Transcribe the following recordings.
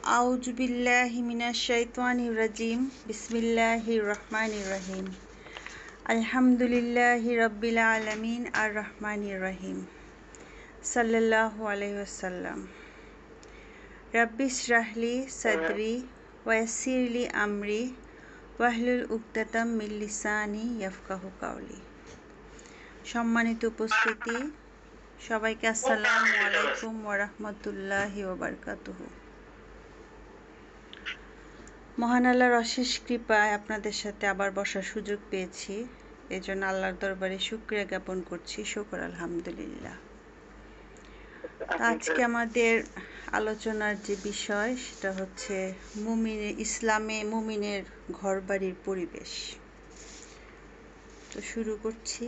আউযু বিল্লাহি মিনাশ শাইতানির রাজিম বিসমিল্লাহির রহমানির রহিম আলহামদুলিল্লাহি রাব্বিল আলামিন আর রহমানির রহিম সাল্লাল্লাহু আলাইহি ওয়াসাল্লাম রাব্বিশ রাহলি সাদরি ওয়াসিরলি আমরি ওয়াহলুল উকদাতাম মিন লিসানি ইয়াফকাহু কাওলি। সম্মানিত উপস্থিতি, সবাইকে আসসালামু আলাইকুম ওয়া রাহমাতুল্লাহি ওয়া বারাকাতুহু। মহান আল্লাহর অশেষ কৃপায় আপনাদের সাথে আবার বসার সুযোগ পেয়েছি, এজন্য আল্লাহর দরবারে শুকরিয়া জ্ঞাপন করছি। শুকর আলহামদুলিল্লাহ। আজকে আমাদের আলোচনার যে বিষয় সেটা হচ্ছে ইসলামে মুমিনের ঘরবাড়ির পরিবেশ। তো শুরু করছি।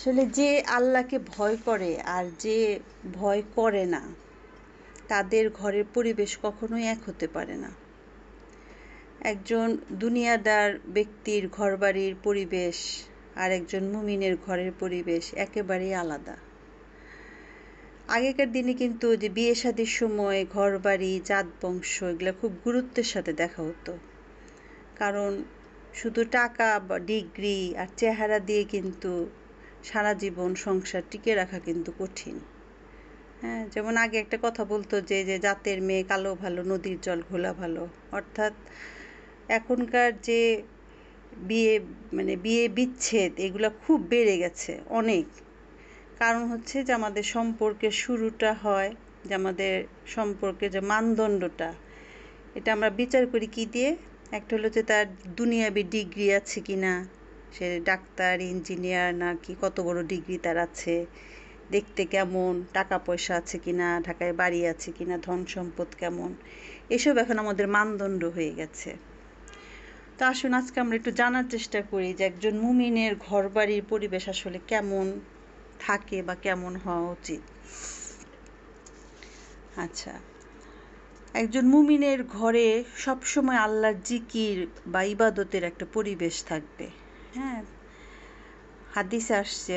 আসলে যে আল্লাহকে ভয় করে আর যে ভয় করে না, তাদের ঘরের পরিবেশ কখনোই এক হতে পারে না। একজন দুনিয়াদার ব্যক্তির ঘরবাড়ির পরিবেশ আর একজন মুমিনের ঘরের পরিবেশ একেবারেই আলাদা। আগেকার দিনে কিন্তু যে বিয়ে শাদির সময় ঘরবাড়ি, জাত বংশ এগুলো খুব গুরুত্বের সাথে দেখা হতো, কারণ শুধু টাকা বা ডিগ্রি আর চেহারা দিয়ে কিন্তু সারা জীবন সংসার টিকে রাখা কিন্তু কঠিন। হ্যাঁ, যেমন আগে একটা কথা বলতো যে জাতের মেয়ে কালো ভালো, নদীর জল ঘোলা ভালো। অর্থাৎ এখনকার যে বিয়ে বিচ্ছেদ এগুলো খুব বেড়ে গেছে অনেক। কারণ হচ্ছে যে আমাদের সম্পর্কের শুরুটা হয়, যে আমাদের সম্পর্কের যে মানদণ্ডটা, এটা আমরা বিচার করি কি দিয়ে? একটা হলো যে তার দুনিয়াবি ডিগ্রি আছে কি না, সে ডাক্তার, ইঞ্জিনিয়ার নাকি কত বড় ডিগ্রি তার আছে, দেখতে কেমন, টাকা পয়সা আছে কি না, ঢাকায় বাড়ি আছে কি না, ধন সম্পদ কেমন, এসব এখন আমাদের মানদণ্ড হয়ে গেছে। তো আসুন আজকে আমরা একটু জানার চেষ্টা করি যে একজন মুমিনের ঘরবাড়ির পরিবেশ আসলে কেমন থাকে বা কেমন হওয়া উচিত। আচ্ছা, একজন মুমিনের ঘরে সবসময় আল্লাহর জিকির বা ইবাদতের একটা পরিবেশ থাকবে। হ্যাঁ, হাদিসে আসছে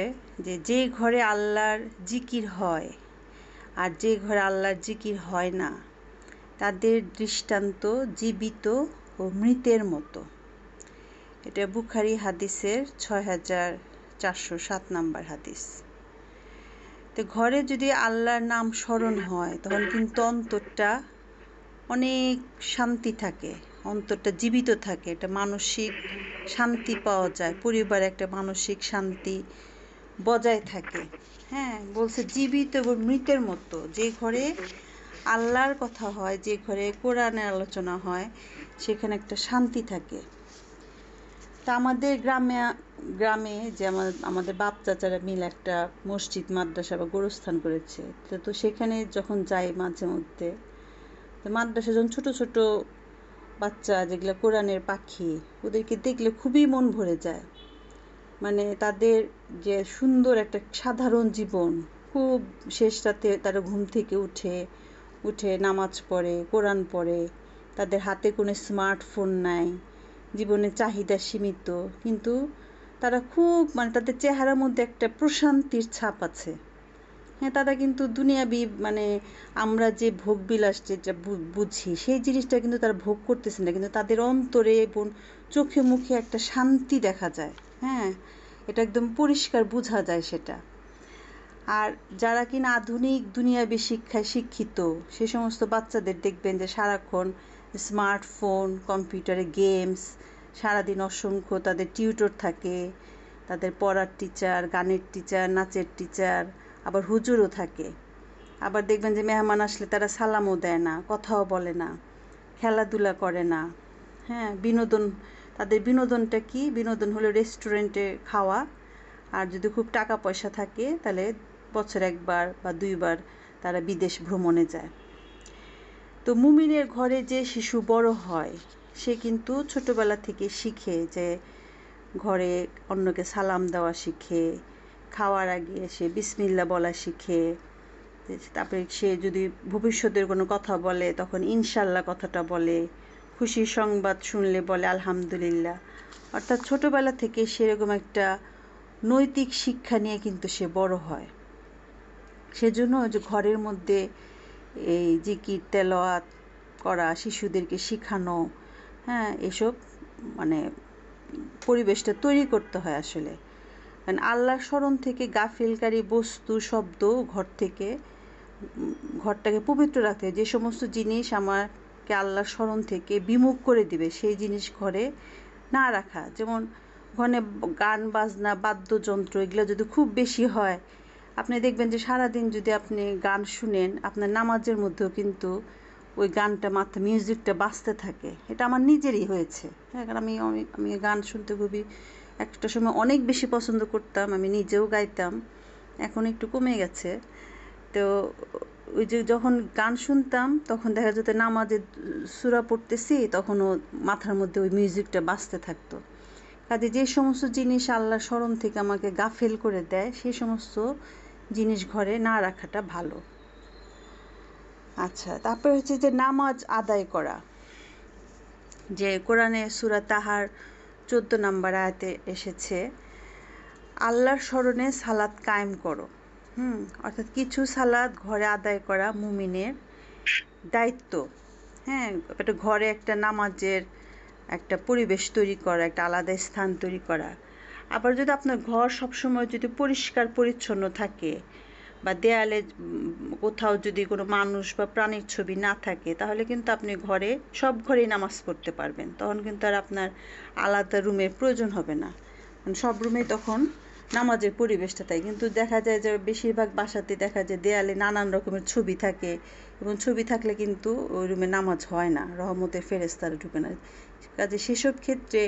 যে ঘরে আল্লাহর জিকির হয় আর যে ঘরে আল্লাহর জিকির হয় না, তাদের দৃষ্টান্ত জীবিত ও মৃতের মতো। এটা বুখারী হাদিসের 6407 নম্বর হাদিস। তো ঘরে যদি আল্লাহর নাম স্মরণ হয় তখন কিন্তু অন্তরটা অনেক শান্তি থাকে, অন্তরটা জীবিত থাকে, একটা মানসিক শান্তি পাওয়া যায়, পরিবারে একটা মানসিক শান্তি বজায় থাকে। হ্যাঁ, বলছে জীবিত এবং মৃতের মতো। যে ঘরে আল্লাহর কথা হয়, যে ঘরে কোরআনের আলোচনা হয়, সেখানে একটা শান্তি থাকে। তা আমাদের গ্রামে যে আমাদের বাপ চাচারা মিলে একটা মসজিদ, মাদ্রাসা বা গোরস্থান করেছে। তো সেখানে যখন যাই মাঝে মধ্যে, তো মাদ্রাসা যখন ছোট ছোট বাচ্চা যেগুলো কোরআনের পাখি, ওদেরকে দেখলে খুবই মন ভরে যায়। মানে তাদের যে সুন্দর একটা সাধারণ জীবন, খুব শেষ রাতে তারা ঘুম থেকে উঠে নামাজ পড়ে, কোরআন পড়ে, তাদের হাতে কোনো স্মার্টফোন নাই, জীবনের চাহিদা সীমিত, কিন্তু তারা খুব তাদের চেহারার মধ্যে একটা প্রশান্তির ছাপ আছে। হ্যাঁ, তারা কিন্তু দুনিয়াবি আমরা যে ভোগবিলাস যেটা বুঝি সেই জিনিসটা কিন্তু তারা ভোগ করতেছে না, কিন্তু তাদের অন্তরে এবং চোখে মুখে একটা শান্তি দেখা যায়। হ্যাঁ, এটা একদম পরিষ্কার বোঝা যায় সেটা। আর যারা কিনা আধুনিক দুনিয়াবি শিক্ষায় শিক্ষিত, সে সমস্ত বাচ্চাদের দেখবেন যে সারাক্ষণ স্মার্টফোন, কম্পিউটারে গেমস, সারাদিন অসংখ্য তাদের টিউটর থাকে, তাদের পড়ার টিচার, গানের টিচার, নাচের টিচার, আবার হুজুরও থাকে। আবার দেখবেন যে মেহমান আসলে তারা সালামও দেয় না, কথাও বলে না, খেলাধুলা করে না। হ্যাঁ, তাদের বিনোদনটা কি? বিনোদন হলো রেস্টুরেন্টে খাওয়া, আর যদি খুব টাকা পয়সা থাকে তাহলে বছরে 1 বার বা 2 বার তারা বিদেশ ভ্রমণে যায়। তো মুমিনের ঘরে যে শিশু বড় হয়, সে কিন্তু ছোটবেলা থেকে শিখে যে ঘরে অন্যকে সালাম দেওয়া শিখে, খাওয়ার আগে সে বিসমিল্লাহ বলা শিখে, তারপরে সে যদি ভবিষ্যতের কোনো কথা বলে তখন ইনশাল্লাহ কথাটা বলে, খুশির সংবাদ শুনলে বলে আলহামদুলিল্লাহ। অর্থাৎ ছোটবেলা থেকে সেরকম একটা নৈতিক শিক্ষা নিয়ে কিন্তু সে বড় হয়। সেজন্য যে ঘরের মধ্যে এই জিকির তেলাওয়াত করা, শিশুদেরকে শেখানো, হ্যাঁ, এসব মানে পরিবেশটা তৈরি করতে হয় আসলে। কারণ আল্লাহর স্মরণ থেকে গাফিলকারী বস্তু, শব্দ ঘরটাকে পবিত্র রাখতে হয়। যে সমস্ত জিনিস আমাকে আল্লাহর স্মরণ থেকে বিমুখ করে দিবে সেই জিনিস ঘরে না রাখা। যেমন ঘরে গান বাজনা, বাদ্যযন্ত্র এগুলো যদি খুব বেশি হয়, আপনি দেখবেন যে সারাদিন যদি আপনি গান শুনেন, আপনার নামাজের মধ্যেও কিন্তু ওই গানটা মিউজিকটা বাজতে থাকে। এটা আমার নিজেরই হয়েছে, হ্যাঁ, কারণ আমি গান শুনতে খুবই একটা সময় অনেক বেশি পছন্দ করতাম, আমি নিজেও গাইতাম, এখন একটু কমে গেছে। তো ওই যে যখন গান শুনতাম তখন দেখা যেত নামাজে সূরা পড়তেছি, তখনও মাথার মধ্যে ওই মিউজিকটা বাজতে থাকতো। কাজে যে সমস্ত জিনিস আল্লাহর স্মরণ থেকে আমাকে গাফেল করে দেয় সেই সমস্ত জিনিস ঘরে না রাখাটা ভালো। আচ্ছা, তারপর হচ্ছে যে নামাজ আদায় করা, যে কোরআনে সূরা তাহার 14 নম্বর আয়াতে এসেছে, আল্লাহর স্মরণে সালাত কায়েম করো। অর্থাৎ কিছু সালাত ঘরে আদায় করা মুমিনের দায়িত্ব। হ্যাঁ, একটা ঘরে একটা নামাজের একটা পরিবেশ তৈরি করা, একটা আলাদা স্থান তৈরি করা। আবার যদি আপনার ঘর সবসময় যদি পরিষ্কার পরিচ্ছন্ন থাকে, বা দেয়ালে কোথাও যদি কোনো মানুষ বা প্রাণীর ছবি না থাকে, তাহলে কিন্তু আপনি সব ঘরেই নামাজ পড়তে পারবেন। তখন কিন্তু আর আপনার আলাদা রুমের প্রয়োজন হবে না, সব রুমেই তখন নামাজের পরিবেশটা তাই। কিন্তু দেখা যায় যে বেশিরভাগ বাসাতে দেখা যায় দেয়ালে নানান রকমের ছবি থাকে, এবং ছবি থাকলে কিন্তু ওই রুমে নামাজ হয় না, রহমতের ফেরেশতারা ঢুকে না। কাজে সেসব ক্ষেত্রে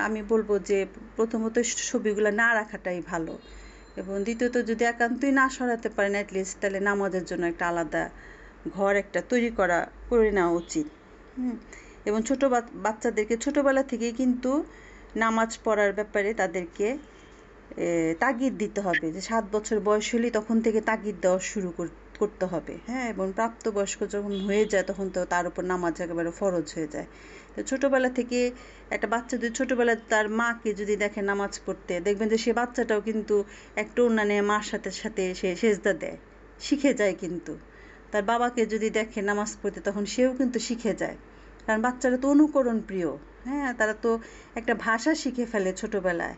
আমি বলবো যে প্রথমত ছবিগুলো না রাখাটাই ভালো, এবং দ্বিতীয়ত যদি একান্তই না সরাতে পারেন অ্যাটলিস্ট, তাহলে নামাজের জন্য একটা আলাদা ঘর একটা তৈরি করে নেওয়া উচিত। এবং বাচ্চাদেরকে ছোটোবেলা থেকেই কিন্তু নামাজ পড়ার ব্যাপারে তাদেরকে তাগিদ দিতে হবে, যে 7 বছর বয়স হলেই তখন থেকে তাগিদ দেওয়া শুরু করতে হবে। হ্যাঁ, এবং প্রাপ্তবয়স্ক যখন হয়ে যায় তখন তো তার উপর নামাজ একেবারে ফরজ হয়ে যায়। তো ছোটোবেলা থেকে একটা বাচ্চা যদি ছোটোবেলায় তার মাকে যদি দেখে নামাজ পড়তে, দেখবেন যে সে বাচ্চাটাও কিন্তু একটা অন্যান্য মার সাথে সাথে সে সেজদা দেয়, শিখে যায়। কিন্তু তার বাবাকে যদি দেখে নামাজ পড়তে, তখন সেও কিন্তু শিখে যায়, কারণ বাচ্চারা তো অনুকরণ প্রিয়। হ্যাঁ, তারা তো একটা ভাষা শিখে ফেলে ছোটোবেলায়,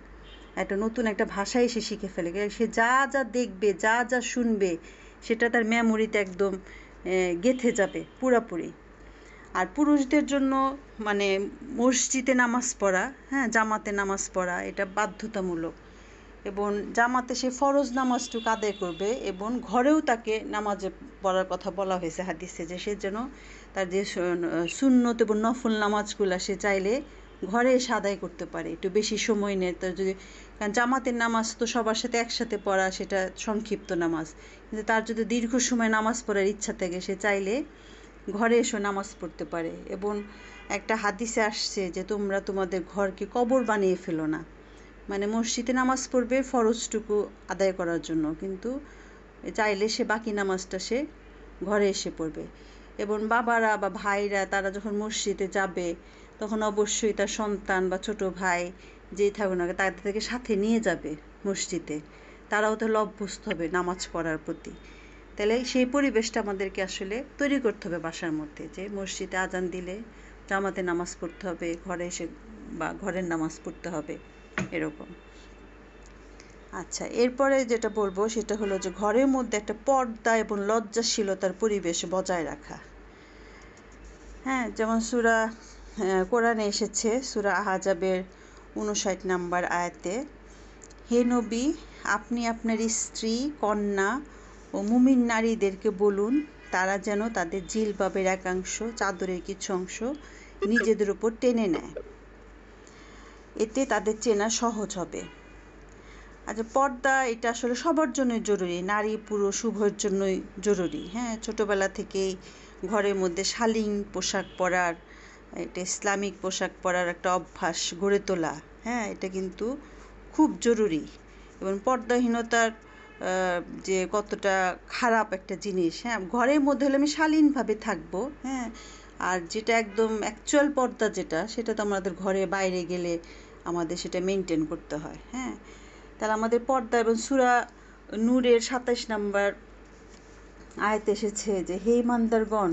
একটা নতুন একটা ভাষাই সে শিখে ফেলে। সে যা যা দেখবে, যা যা শুনবে, সেটা তার মেমোরিতে একদম গেঁথে যাবে পুরাপুরি। আর পুরুষদের জন্য মানে মসজিদে নামাজ পড়া, হ্যাঁ, জামাতে নামাজ পড়া, এটা বাধ্যতামূলক। এবং জামাতে সে ফরজ নামাজটুকু আদায় করবে, এবং ঘরেও তাকে নামাজে পড়ার কথা বলা হয়েছে হাদিসে, যে সে যেন তার যে সুন্নত এবং নফল নামাজগুলো সে চাইলে ঘরে এসে আদায় করতে পারে, একটু বেশি সময় নেয় তার যদি। কারণ জামাতের নামাজ তো সবার সাথে একসাথে পড়া, সেটা সংক্ষিপ্ত নামাজ। কিন্তু তার যদি দীর্ঘ সময় নামাজ পড়ার ইচ্ছা থাকে, সে চাইলে ঘরে এসে নামাজ পড়তে পারে। এবং একটা হাদিসে আসছে যে তোমরা তোমাদের ঘরকে কবর বানিয়ে ফেলো না, মানে মসজিদে নামাজ পড়বে ফরজটুকু আদায় করার জন্য, কিন্তু চাইলে সে বাকি নামাজটা সে ঘরে এসে পড়বে। এবং বাবারা বা ভাইরা তারা যখন মসজিদে যাবে, তখন অবশ্যই তার সন্তান বা ছোট ভাই যেই থাকুক না, তাদেরকে সাথে নিয়ে যাবে মসজিদে, তারাও তাহলে অভ্যস্ত হবে নামাজ পড়ার প্রতি। তাহলে সেই পরিবেশটা আমাদেরকে আসলে তৈরি করতে হবে বাসার মধ্যে, যে মসজিদে আজান দিলে জামাতে নামাজ পড়তে হবে, ঘরে এসে বা ঘরের নামাজ পড়তে হবে, এরকম। আচ্ছা, এরপরে যেটা বলবো সেটা হলো যে ঘরের মধ্যে একটা পর্দা এবং লজ্জাশীলতার পরিবেশ বজায় রাখা। হ্যাঁ, যেমন কোরআনে এসেছে সূরা আহজাবের 59 নম্বর আয়াতে, হে নবী, আপনি আপনার স্ত্রী, কন্যা ও মুমিন নারীদেরকে বলুন তারা যেন তাদের জিলবাবের একাংশ, চাদরের কিছু অংশ নিজেদের উপর টেনে নেয়, এতে তাদের চেনা সহজ হবে। আচ্ছা, পর্দা এটা আসলে সবার জন্যই জরুরি, নারী পুরুষ উভয়ের জন্যই জরুরি। হ্যাঁ, ছোটোবেলা থেকেই ঘরের মধ্যে শালীন পোশাক পরার, এটা ইসলামিক পোশাক পরার একটা অভ্যাস গড়ে তোলা, হ্যাঁ, এটা কিন্তু খুব জরুরি। এবং পর্দাহীনতার যে কতটা খারাপ একটা জিনিস, হ্যাঁ, ঘরের মধ্যে হলে আমি শালীনভাবে থাকবো, হ্যাঁ, আর যেটা একদম অ্যাকচুয়াল পর্দা যেটা, সেটা তো আমাদের ঘরে বাইরে গেলে আমাদের সেটা মেনটেন করতে হয়। হ্যাঁ, তাহলে আমাদের পর্দা এবং সূরা নূরের ২৭ নম্বর আয়াতে এসেছে যে, হে ইমানদারগণ,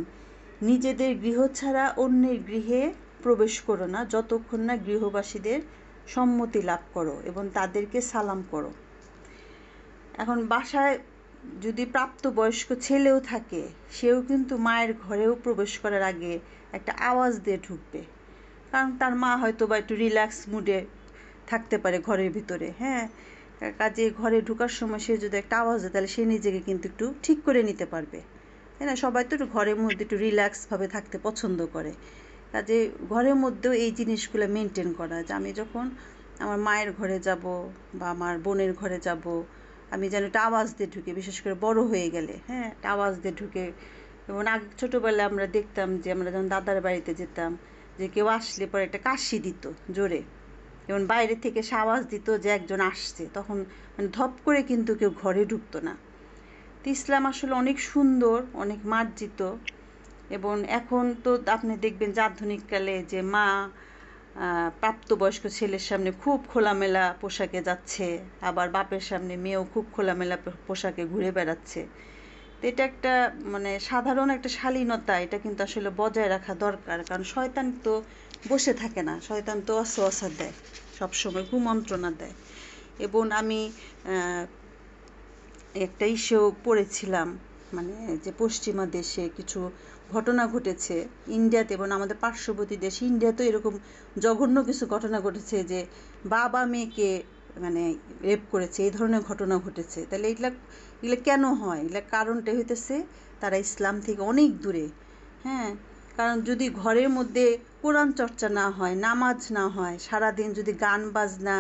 নিজেদের গৃহ ছাড়া অন্যের গৃহে প্রবেশ করো না যতক্ষণ না গৃহবাসীদের সম্মতি লাভ করো এবং তাদেরকে সালাম করো। এখন বাসায় যদি প্রাপ্তবয়স্ক ছেলেও থাকে, সেও কিন্তু মায়ের ঘরেও প্রবেশ করার আগে একটা আওয়াজ দিয়ে ঢুকবে, কারণ তার মা হয়তো বা একটু রিল্যাক্স মুডে থাকতে পারে ঘরের ভিতরে। হ্যাঁ, কাজে ঘরে ঢোকার সময় সে যদি একটা আওয়াজ দেয়, তাহলে সে নিজেকে কিন্তু একটু ঠিক করে নিতে পারবে, তাই না? সবাই তো একটু ঘরের মধ্যে একটু রিল্যাক্সভাবে থাকতে পছন্দ করে। কাজে ঘরের মধ্যেও এই জিনিসগুলো মেনটেন করা, যে আমি যখন আমার মায়ের ঘরে যাব বা আমার বোনের ঘরে যাব, আমি যেন একটা আওয়াজ দিয়ে ঢুকে, বিশেষ করে বড় হয়ে গেলে, হ্যাঁ, একটা আওয়াজ দিয়ে ঢুকে। এবং আগে ছোটোবেলায় আমরা দেখতাম যে আমরা যখন দাদার বাড়িতে যেতাম, যে কেউ আসলে পরে একটা কাশি দিত জোরে, এবং বাইরে থেকে সে আওয়াজ দিত যে একজন আসছে, তখন মানে ধপ করে কিন্তু কেউ ঘরে ঢুকতো না। তো ইসলাম আসলে অনেক সুন্দর, অনেক মার্জিত। এবং এখন তো আপনি দেখবেন যে আধুনিককালে যে মা প্রাপ্তবয়স্ক ছেলের সামনে খুব খোলামেলা পোশাকে যাচ্ছে, আবার বাপের সামনে মেয়েও খুব খোলামেলা পোশাকে ঘুরে বেড়াচ্ছে। তো এটা একটা মানে সাধারণ একটা শালীনতা, এটা কিন্তু আসলে বজায় রাখা দরকার, কারণ শয়তান তো বসে থাকে না, শয়তান তো ওয়াসওয়াসা দেয়, সবসময় কুমন্ত্রণা দেয়। এবং আমি একটা ইস্যু পড়েছিলাম, মানে যে পশ্চিমা দেশে কিছু ঘটনা ঘটেছে ইন্ডিয়াতে, এবং আমাদের পার্শ্ববর্তী দেশ ইন্ডিয়াতেও এরকম জঘন্য কিছু ঘটনা ঘটেছে, যে বাবা মেয়েকে মানে রেপ করেছে, এই ধরনের ঘটনা ঘটেছে। তাহলে এগুলো কেন হয়? এগুলো কারণটা হইতেছে তারা ইসলাম থেকে অনেক দূরে। হ্যাঁ, কারণ যদি ঘরের মধ্যে কোরআন চর্চা না হয়, নামাজ না হয়, সারাদিন যদি গান বাজনা,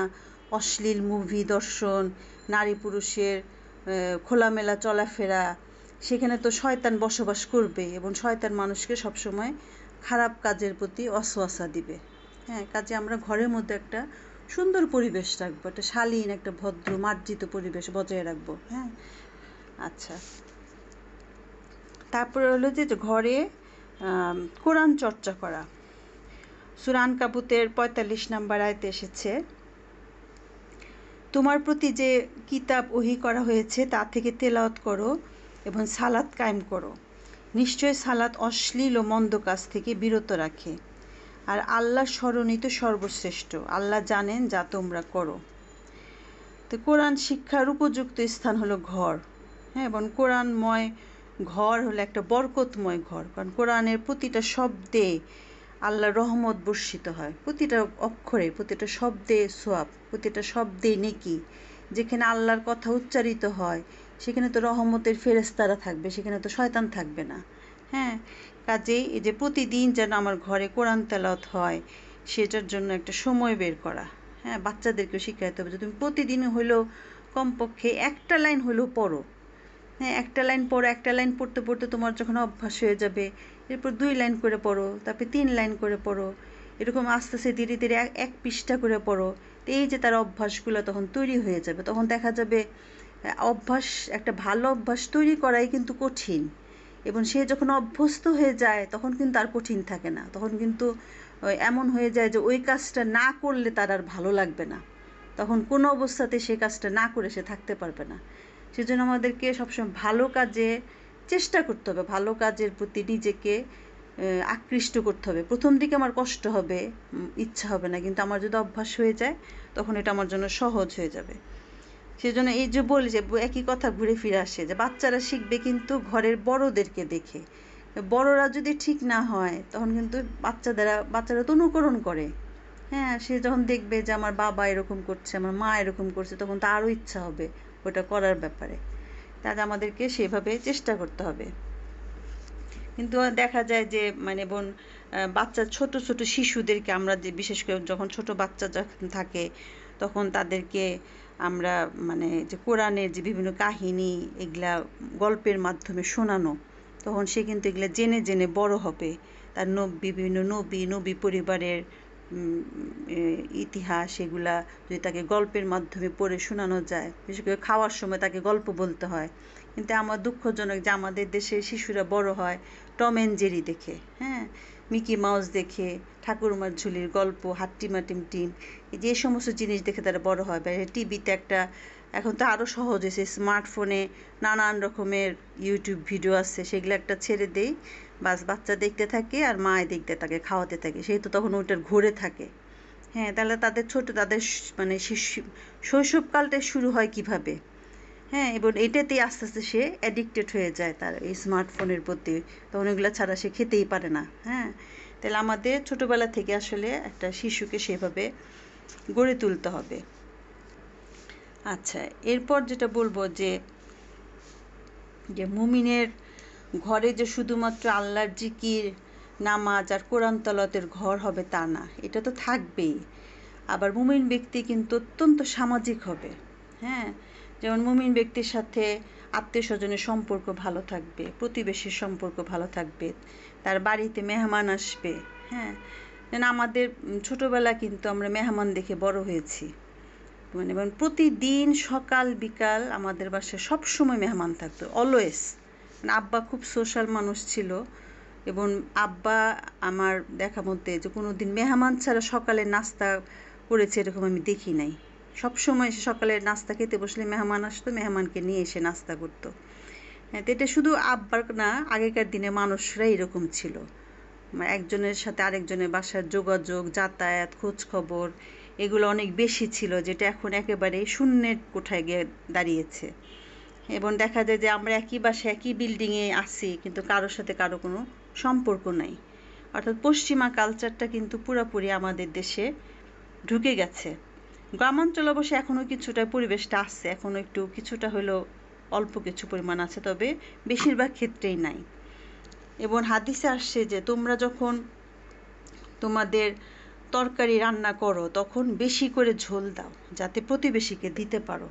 অশ্লীল মুভি দর্শন, নারী পুরুষের খোলামেলা চলাফেরা, সেখানে তো শয়তান বসবাস করবে, এবং শয়তান মানুষকে সবসময় খারাপ কাজের প্রতি ওয়াসওয়াসা দিবে। হ্যাঁ, কাজে আমরা ঘরের মধ্যে একটা সুন্দর পরিবেশ রাখবো, একটা শালীন, একটা ভদ্র মার্জিত পরিবেশ বজায় রাখবো। হ্যাঁ, আচ্ছা, তারপরে হলো যে ঘরে কোরআন চর্চা করা। সূরা আনকাবুতের ৪৫ নম্বর আয়াতে এসেছে, তোমার প্রতি যে কিতাব ওহী করা হয়েছে তা থেকে তেলাওয়াত করো এবং সালাত কায়েম করো। নিশ্চয় সালাত অশ্লীল ও মন্দ কাজ থেকে বিরত রাখে, আর আল্লাহ স্মরণই তো সর্বশ্রেষ্ঠ। আল্লাহ জানেন যা তোমরা করো। তো কোরআন শিক্ষার উপযুক্ত স্থান হলো ঘর। হ্যাঁ, এবং কোরআনময় ঘর হলো একটা বরকতময় ঘর, কারণ কোরআনের প্রতিটা শব্দে আল্লাহর রহমত বর্ষিত হয়, প্রতিটা অক্ষরে, প্রতিটা শব্দে সোয়াব, প্রতিটা শব্দে নেকি। যেখানে আল্লাহর কথা উচ্চারিত হয় সেখানে তো রহমতের ফেরেশতারা থাকবে, সেখানে তো শয়তান থাকবে না। হ্যাঁ, কাজেই এই যে প্রতিদিন যেন আমার ঘরে কোরআন তেলাওয়াত হয়, সেটার জন্য একটা সময় বের করা। হ্যাঁ, বাচ্চাদেরকেও শিখাইতে হবে যে তুমি প্রতিদিন হলেও কমপক্ষে একটা লাইন হলেও পড়ো। হ্যাঁ, একটা লাইন পড়ো, একটা লাইন পড়তে পড়তে তোমার যখন অভ্যাস হয়ে যাবে, এরপর 2 লাইন করে পড়ো, তারপরে 3 লাইন করে পড়ো, এরকম আস্তে আস্তে ধীরে ধীরে এক পৃষ্ঠা করে পড়ো। তো এই যে তার অভ্যাসগুলো তখন তৈরি হয়ে যাবে, তখন দেখা যাবে অভ্যাস, একটা ভালো অভ্যাস তৈরি করাই কিন্তু কঠিন, এবং সে যখন অভ্যস্ত হয়ে যায় তখন কিন্তু আর কঠিন থাকে না, তখন কিন্তু এমন হয়ে যায় যে ওই কাজটা না করলে তার আর ভালো লাগবে না, তখন কোনো অবস্থাতে সে কাজটা না করে সে থাকতে পারবে না। সেজন্য আমাদেরকে সবসময় ভালো কাজে চেষ্টা করতে হবে, ভালো কাজের প্রতি নিজেকে আকৃষ্ট করতে হবে। প্রথম দিকে আমার কষ্ট হবে, ইচ্ছা হবে না, কিন্তু আমার যদি অভ্যাস হয়ে যায় তখন এটা আমার জন্য সহজ হয়ে যাবে। সেজন্য এই যে বলি যে একই কথা ঘুরে ফিরে আসে, যে বাচ্চারা শিখবে কিন্তু ঘরের বড়দেরকে দেখে। বড়রা যদি ঠিক না হয় তখন কিন্তু বাচ্চারা তো অনুকরণ করে। হ্যাঁ, সে যখন দেখবে যে আমার বাবা এরকম করছে, আমার মা এরকম করছে, তখন তো আরও ইচ্ছা হবে ওটা করার ব্যাপারে। তাহলে আমাদেরকে সেভাবে চেষ্টা করতে হবে। কিন্তু দেখা যায় যে মানে বাচ্চা ছোট ছোট শিশুদেরকে আমরা, যে বিশেষ করে যখন ছোট বাচ্চা যখন থাকে তখন তাদেরকে আমরা মানে যে কোরআনের যে বিভিন্ন কাহিনী, এগুলা গল্পের মাধ্যমে শোনানো, তখন সে কিন্তু এগুলা জেনে জেনে বড় হবে। তার বিভিন্ন নবী পরিবারের ইতিহাস এগুলা যদি তাকে গল্পের মাধ্যমে পড়ে শোনানো যায়, বিশেষ করে খাওয়ার সময় তাকে গল্প বলতে হয়। কিন্তু আমার দুঃখজনক যে আমাদের দেশের শিশুরা বড় হয় টম অ্যান্ড জেরি দেখে, হ্যাঁ, মিকি মাউস দেখে, ঠাকুরমার ঝুলির গল্প, হাট্টিমা টিমটিম, এই যে সমস্ত জিনিস দেখে তারা বড় হয়। বা টিভিতে এখন তো আরও সহজ হয়েছে, স্মার্টফোনে নানান রকমের ইউটিউব ভিডিও আছে, সেগুলো একটা ছেড়ে দেই, বাস বাচ্চা দেখতে থাকে আর মা দেখতে তাকে খাওয়াতে থাকে, সেই তো তখন ওটার ঘুরে থাকে। হ্যাঁ, তাহলে তাদের মানে শৈশবকালটা শুরু হয় কিভাবে? হ্যাঁ, এবং এটাতেই আস্তে আস্তে সে অ্যাডিক্টেড হয়ে যায় তার এই স্মার্টফোনের প্রতি, তখন এগুলো ছাড়া সে খেতেই পারে না। হ্যাঁ, তাহলে আমাদের ছোটোবেলা থেকে আসলে একটা শিশুকে সেভাবে গড়ে তুলতে হবে। আচ্ছা, এরপর যেটা বলবো যে মুমিনের ঘরে যে শুধুমাত্র আল্লাহর জিকির, নামাজ আর কোরআন তেলাওয়াতের ঘর হবে তা না, এটা তো থাকবেই। আবার মুমিন ব্যক্তি কিন্তু অত্যন্ত সামাজিক হবে। হ্যাঁ, যেমন মুমিন ব্যক্তির সাথে আত্মীয় স্বজনের সম্পর্ক ভালো থাকবে, প্রতিবেশীর সম্পর্ক ভালো থাকবে, তার বাড়িতে মেহমান আসবে। হ্যাঁ, যেন আমাদের ছোটোবেলা কিন্তু আমরা মেহমান দেখে বড় হয়েছি, মানে প্রতিদিন সকাল বিকাল আমাদের বাসায় সবসময় মেহমান থাকতো, অলওয়েজ। মানে আব্বা খুব সোশ্যাল মানুষ ছিল, এবং আব্বা আমার দেখা মতে যে কোনো দিন মেহমান ছাড়া সকালে নাস্তা করেছে এরকম আমি দেখি নাই। সবসময় সে সকালে নাস্তা খেতে বসলে মেহমান আসতো, মেহমানকে নিয়ে এসে নাস্তা করতো। হ্যাঁ, তো এটা শুধু আব্বার না, আগেকার দিনে মানুষরা এরকম ছিল, একজনের সাথে আরেকজনের বাসার যোগাযোগ, যাতায়াত, খোঁজখবর এগুলো অনেক বেশি ছিল, যেটা এখন একেবারে শূন্যের কোঠায় গিয়ে দাঁড়িয়েছে। এবং দেখা যায় যে আমরা একই বাসায় একই বিল্ডিংয়ে আছি, কিন্তু কারোর সাথে কারো কোনো সম্পর্ক নাই। অর্থাৎ পশ্চিমা কালচারটা কিন্তু পুরোপুরি আমাদের দেশে ঢুকে গেছে। গ্রামাঞ্চল অবশ্যই এখনও কিছুটা পরিবেশটা আছে, এখনও একটু কিছুটা হলেও অল্প কিছু পরিমাণ আছে, তবে বেশিরভাগ ক্ষেত্রেই নাই। এবং হাদিসে আসছে যে তোমরা যখন তোমাদের তরকারি রান্না করো তখন বেশি করে ঝোল দাও, যাতে প্রতিবেশীকে দিতে পারো।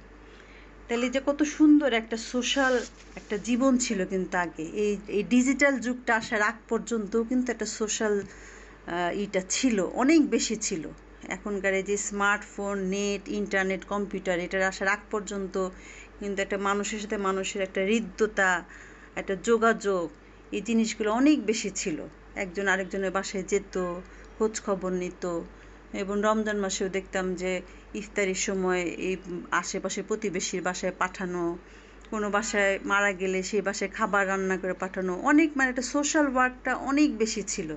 তাহলে যে কত সুন্দর একটা সোশ্যাল একটা জীবন ছিল কিন্তু আগে, এই ডিজিটাল যুগটা আসার আগ পর্যন্তও কিন্তু একটা সোশ্যাল ইটা ছিল, অনেক বেশি ছিল। এখনকার এই যে স্মার্টফোন, নেট, ইন্টারনেট, কম্পিউটার এটার আসার আগ পর্যন্ত কিন্তু একটা মানুষের সাথে মানুষের একটা হৃদ্যতা, একটা যোগাযোগ, এই জিনিসগুলো অনেক বেশি ছিল। একজন আরেকজনের বাসায় যেত, খোঁজ খবর নিত। এবং রমজান মাসেও দেখতাম যে ইফতারির সময় এই আশেপাশে প্রতিবেশীর বাসায় পাঠানো, কোনো বাসায় মারা গেলে সেই বাসায় খাবার রান্না করে পাঠানো, অনেক মানে একটা সোশ্যাল ওয়ার্কটা অনেক বেশি ছিল,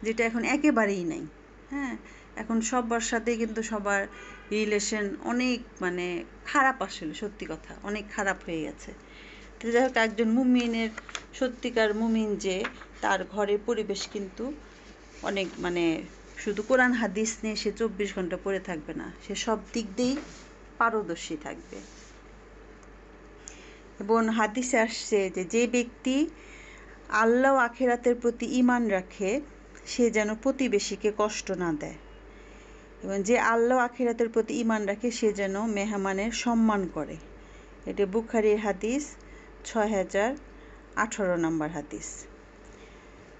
যেটা এখন একেবারেই নাই। হ্যাঁ, এখন সবার সাথে কিন্তু সবার রিলেশন অনেক মানে খারাপ, আসলে সত্যি কথা অনেক খারাপ হয়ে গেছে। তো যাই হোক, একজন মুমিনের সত্যিকার মুমিন যে তার ঘরের পরিবেশ কিন্তু অনেক মানে শুধু কোরআন হাদিস নিয়ে সে 24 ঘন্টা পড়ে থাকবে না, সে সব দিক দিয়েই পারদর্শী থাকবে। এবং হাদিসে আসছে যে যে ব্যক্তি আল্লাহ আখিরাতের প্রতি ঈমান রাখে সে যেন প্রতিবেশীকে কষ্ট না দেয়, এবং যে আল্লাহ আখিরাতের প্রতি ঈমান রাখে সে যেন মেহমানের সম্মান করে। এটা বুখারীর হাদিস 6018 নম্বর হাদিস।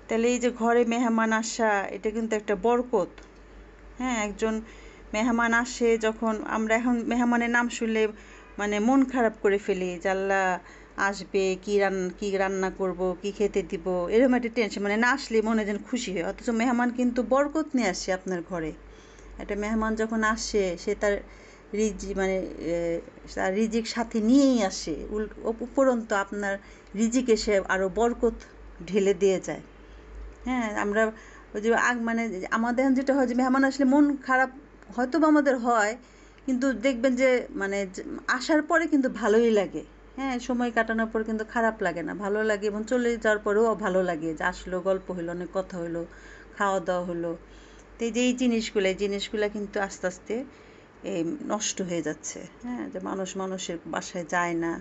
তাহলে এই যে ঘরে মেহমান আসা, এটা কিন্তু একটা বরকত। হ্যাঁ, একজন মেহমান আসে যখন, আমরা এখন মেহমানের নাম শুনলে মানে মন খারাপ করে ফেলি, যে আল্লাহ আসবে, কি রান্না করব, কি খেতে দিব, এরকম একটা টেনশন, মানে না আসলে মনে যেন খুশি হয়। অথচ মেহমান কিন্তু বরকত নিয়ে আসে আপনার ঘরে। একটা মেহমান যখন আসে সে তার তার রিজিক সাথে নিয়েই আসে, উপরন্ত আপনার রিজিকে সে আরও বরকত ঢেলে দিয়ে যায়। হ্যাঁ, আমরা ওই যে মানে আমাদের যেটা হয় যে মেহমান আসলে মন খারাপ হয়তো বা আমাদের হয়, কিন্তু দেখবেন যে মানে আসার পরে কিন্তু ভালোই লাগে। হ্যাঁ, সময় কাটানোর পর কিন্তু খারাপ লাগে না, ভালো লাগে, এবং চলে যাওয়ার পরেও ভালো লাগে যে আসলো, গল্প হলো, অনেক কথা হলো, খাওয়া দাওয়া হলো। তো এই যে এই জিনিসগুলো কিন্তু আস্তে আস্তে নষ্ট হয়ে যাচ্ছে। হ্যাঁ, যে মানুষের বাসায় যায় না,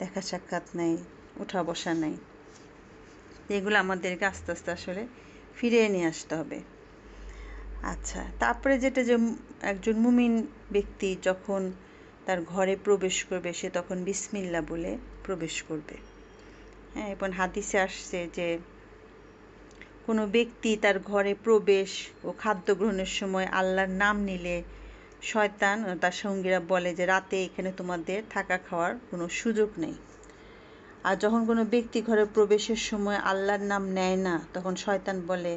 দেখা সাক্ষাৎ নেই, ওঠা বসা নেই। এগুলো আমাদেরকে আস্তে আস্তে আসলে ফিরিয়ে নিয়ে আসতে হবে। আচ্ছা, তারপরে যেটা যে একজন মুমিন ব্যক্তি যখন তার ঘরে প্রবেশ করবে সে তখন বিসমিল্লাহ বলে প্রবেশ করবে। হ্যাঁ, এবং হাদিসে আসছে যে কোনো ব্যক্তি তার ঘরে প্রবেশ ও খাদ্য গ্রহণের সময় আল্লাহর নাম নিলে শয়তান ও তার সঙ্গীরা বলে যে রাতে এখানে তোমাদের থাকা খাওয়ার কোনো সুযোগ নেই। আর যখন কোনো ব্যক্তি ঘরে প্রবেশের সময় আল্লাহর নাম নেয় না, তখন শয়তান বলে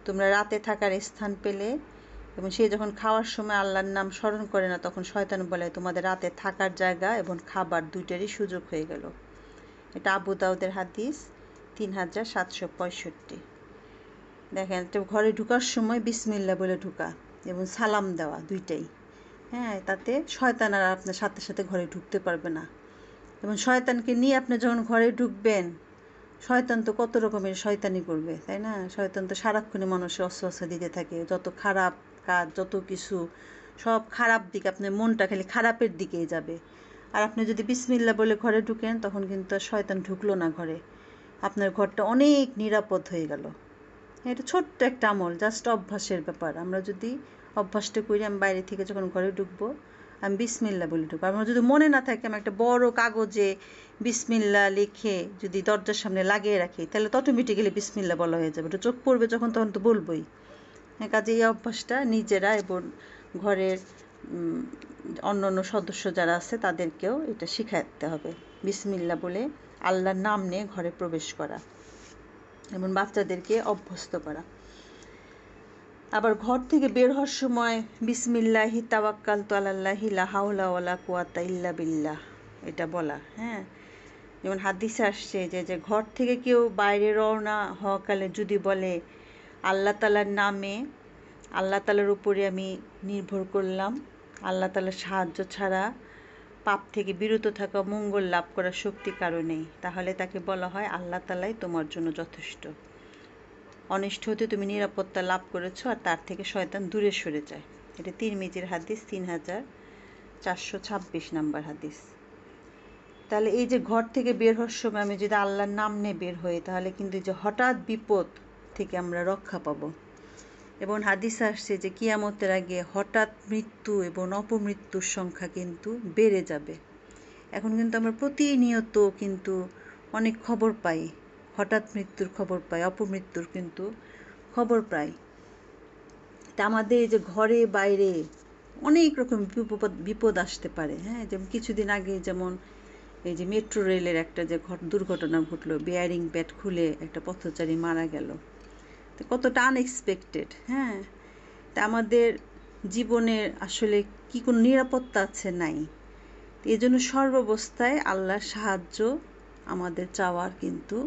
তোমরা রাতে থাকার স্থান পেলে, এবং সে যখন খাওয়ার সময় আল্লাহর নাম স্মরণ করে না, তখন শয়তান বলে তোমাদের রাতে থাকার জায়গা এবং খাবার দুইটারই সুযোগ হয়ে গেল। এটা আবু দাউদের হাদিস 3765। দেখেন, তো ঘরে ঢুকার সময় বিসমিল্লাহ বলে ঢুকা এবং সালাম দেওয়া দুইটাই, হ্যাঁ, তাতে শয়তান আর আপনার সাথে সাথে ঘরে ঢুকতে পারবে না। এবং শয়তানকে নিয়ে আপনি যখন ঘরে ঢুকবেন, শয়তান তো কত রকমের শয়তানি করবে, তাই না? শয়তান তো সারাক্ষণে মানুষের অস্ত্র দিতে থাকে, যত খারাপ কাজ, যত কিছু, সব খারাপ দিক, আপনার মনটা খালি খারাপের দিকেই যাবে। আর আপনি যদি বিসমিল্লাহ বলে ঘরে ঢুকেন, তখন কিন্তু আর শয়তান ঢুকলো না ঘরে, আপনার ঘরটা অনেক নিরাপদ হয়ে গেল। এটা ছোট্ট একটা আমল, জাস্ট অভ্যাসের ব্যাপার। আমরা যদি অভ্যাসটা করি, আমি বাইরে থেকে যখন ঘরে ঢুকবো আমি বিসমিল্লাহ বলে ঢুকবো। আমার যদি মনে না থাকে, আমি একটা বড় কাগজে বিসমিল্লাহ লিখে যদি দরজার সামনে লাগিয়ে রাখি, তাহলে তো অটোমেটিক্যালি বিসমিল্লাহ বলা হয়ে যাবে। এটা চোখ পড়বে যখন, তখন তো বলবোই। হ্যাঁ, কাজে এই অভ্যাসটা নিজেরা এবং ঘরের অন্য অন্য সদস্য যারা আছে তাদেরকেও এটা শিখাতে হবে, বিসমিল্লাহ বলে আল্লাহর নাম নিয়ে ঘরে প্রবেশ করা এবং বাচ্চাদেরকে অভ্যস্ত করা। আবার ঘর থেকে বের হওয়ার সময় বিসমিল্লাহি তাওয়াক্কালতু আলাল্লাহি লা হাওলা ওয়ালা কুওয়াতা ইল্লা বিল্লাহ এটা বলা। হ্যাঁ, যেমন হাদিসে আসছে যে ঘর থেকে কেউ বাইরে রওনা হওয়াকালে যদি বলে আল্লাহ তাআলার নামে, আল্লাহ তাআলার উপরে আমি নির্ভর করলাম, আল্লাহ তাআলার সাহায্য ছাড়া পাপ থেকে বিরত থাকা, মঙ্গল লাভ করার শক্তি কারো নেই, তাহলে তাকে বলা হয় আল্লাহ তাআলাই তোমার জন্য যথেষ্ট। অনিষ্ট হতে তুমি নিরাপত্তা লাভ করেছো, আর তার থেকে শয়তান দূরে সরে যায়। এটা তিরমিজির হাদিস 3426 নাম্বার হাদিস। তাহলে এই যে ঘর থেকে বের হওয়ার সময় আমি যদি আল্লাহর নাম নিয়ে বের হই, তাহলে কিন্তু যে হঠাৎ বিপদ থেকে আমরা রক্ষা পাবো। এবং হাদিসে আসছে যে কিয়ামতের আগে হঠাৎ মৃত্যু এবং অপমৃত্যুর সংখ্যা কিন্তু বেড়ে যাবে। এখন কিন্তু আমরা প্রতিনিয়ত কিন্তু অনেক খবর পাই, হঠাৎ মৃত্যুর খবর পাই, অপমৃত্যুর কিন্তু খবর পাই। তা আমাদের এই যে ঘরে বাইরে অনেক রকম বিপদ আসতে পারে। হ্যাঁ, যেমন কিছুদিন আগে যেমন এই যে মেট্রো রেলের একটা যে দুর্ঘটনা ঘটলো, বেয়ারিং প্যাড খুলে একটা পথচারী মারা গেল, তো কতটা আনএক্সপেক্টেড। হ্যাঁ, তা আমাদের জীবনের আসলে কি কোনো নিরাপত্তা আছে? নাই। এই জন্য সর্বাবস্থায় আল্লাহর সাহায্য আমাদের চাওয়ার কিন্তু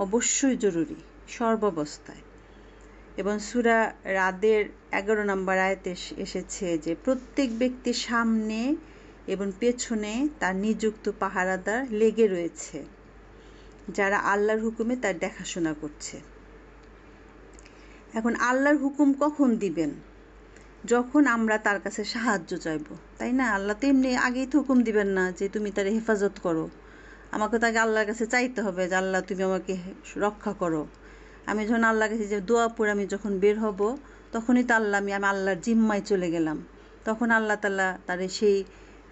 অবশ্যই জরুরি, সর্বাবস্থায়। এবং সূরা রাদের 11 নম্বর আয়াতে এসেছে যে প্রত্যেক ব্যক্তির সামনে এবং পেছনে তার নিযুক্ত পাহারাদার লেগে রয়েছে, যারা আল্লাহর হুকুমে তার দেখাশোনা করছে। এখন আল্লাহর হুকুম কখন দিবেন? যখন আমরা তার কাছে সাহায্য চাইব, তাই না? আল্লাহ তো এমনি আগেই তো হুকুম দিবেন না যে তুমি তার হেফাজত করো। আমাকে তো আগে আল্লাহর কাছে চাইতে হবে যে আল্লাহ তুমি আমাকে রক্ষা করো। আমি যখন আল্লাহর কাছে যে দোয়া পড়ে আমি যখন বের হব, তখনই তো আমি আল্লাহর জিম্মায় চলে গেলাম। তখন আল্লাহ তাআলা তার সেই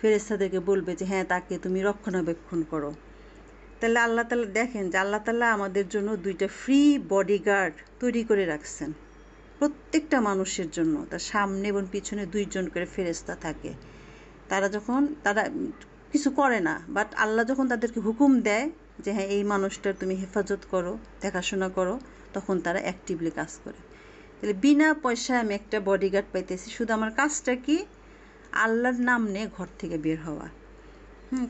ফেরেশতাদেরকে বলবে যে হ্যাঁ, তাকে তুমি রক্ষণাবেক্ষণ করো। তাহলে আল্লাহ তাআলা দেখেন যে আল্লাহ তাআলা আমাদের জন্য 2টা ফ্রি বডিগার্ড তৈরি করে রাখছেন। প্রত্যেকটা মানুষের জন্য তার সামনে এবং পিছনে 2 জন করে ফেরেশতা থাকে। তারা কিছু করে না, বাট আল্লাহ যখন তাদেরকে হুকুম দেয় যে হ্যাঁ, এই মানুষটার তুমি হেফাজত করো, দেখাশোনা করো, তখন তারা অ্যাক্টিভলি কাজ করে। তাহলে বিনা পয়সায় আমি একটা বডিগার্ড পাইতেছি, শুধু আমার কাজটা কি? আল্লাহর নাম নিয়ে ঘর থেকে বের হওয়া।